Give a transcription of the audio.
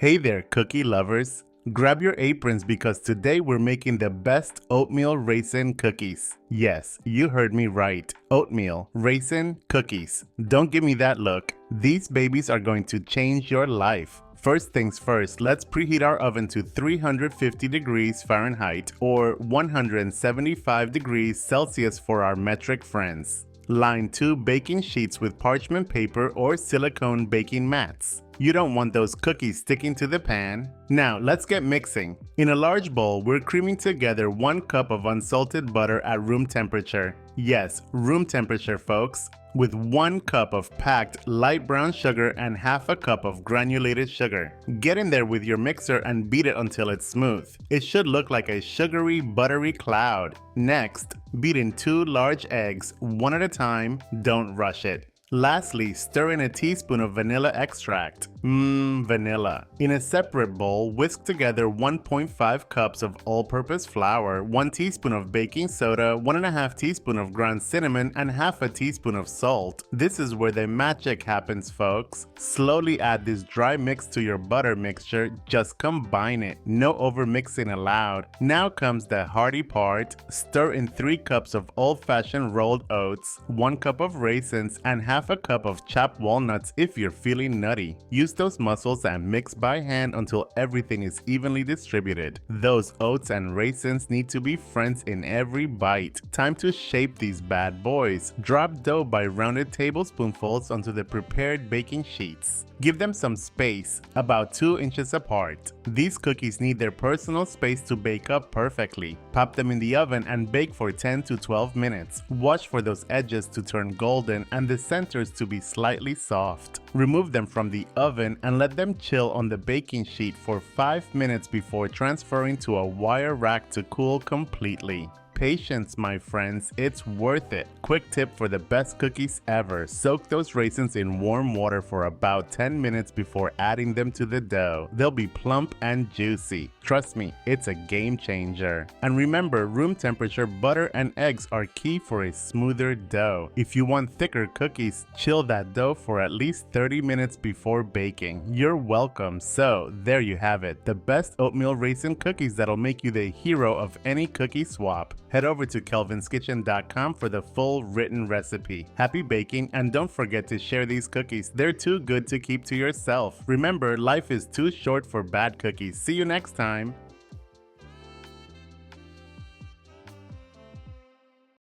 Hey there, cookie lovers. Grab your aprons because today we're making the best oatmeal raisin cookies. Yes, you heard me right. Oatmeal raisin cookies. Don't give me that look. These babies are going to change your life. First things first, let's preheat our oven to 350 degrees Fahrenheit or 175 degrees Celsius for our metric friends. Line 2 baking sheets with parchment paper or silicone baking mats. You don't want those cookies sticking to the pan. Now let's get mixing. In a large bowl, we're creaming together 1 cup of unsalted butter at room temperature. Yes, room temperature, folks. With 1 cup of packed light brown sugar and half a cup of granulated sugar. Get in there with your mixer and beat it until it's smooth. It should look like a sugary, buttery cloud. Next, beat in 2 large eggs, one at a time. Don't rush it. Lastly, stir in a teaspoon of vanilla extract. Vanilla. In a separate bowl, whisk together 1.5 cups of all-purpose flour, 1 teaspoon of baking soda, 1.5 teaspoon of ground cinnamon, and half a teaspoon of salt. This is where the magic happens, folks. Slowly add this dry mix to your butter mixture. Just combine it. No overmixing allowed. Now comes the hearty part. Stir in 3 cups of old-fashioned rolled oats, 1 cup of raisins, and half a cup of chopped walnuts if you're feeling nutty. Use those muscles and mix by hand until everything is evenly distributed. Those oats and raisins need to be friends in every bite. Time to shape these bad boys. Drop dough by rounded tablespoonfuls onto the prepared baking sheets. Give them some space, about 2 inches apart. These cookies need their personal space to bake up perfectly. Pop them in the oven and bake for 10 to 12 minutes. Watch for those edges to turn golden and the centers to be slightly soft. Remove them from the oven and let them chill on the baking sheet for 5 minutes before transferring to a wire rack to cool completely. Patience, my friends, it's worth it. Quick tip for the best cookies ever. Soak those raisins in warm water for about 10 minutes before adding them to the dough. They'll be plump and juicy. Trust me, it's a game changer. And remember, room temperature butter and eggs are key for a smoother dough. If you want thicker cookies, chill that dough for at least 30 minutes before baking. You're welcome. So, there you have it. The best oatmeal raisin cookies that'll make you the hero of any cookie swap. Head over to kelvinskitchen.com for the full written recipe. Happy baking, and don't forget to share these cookies. They're too good to keep to yourself. Remember, life is too short for bad cookies. See you next time.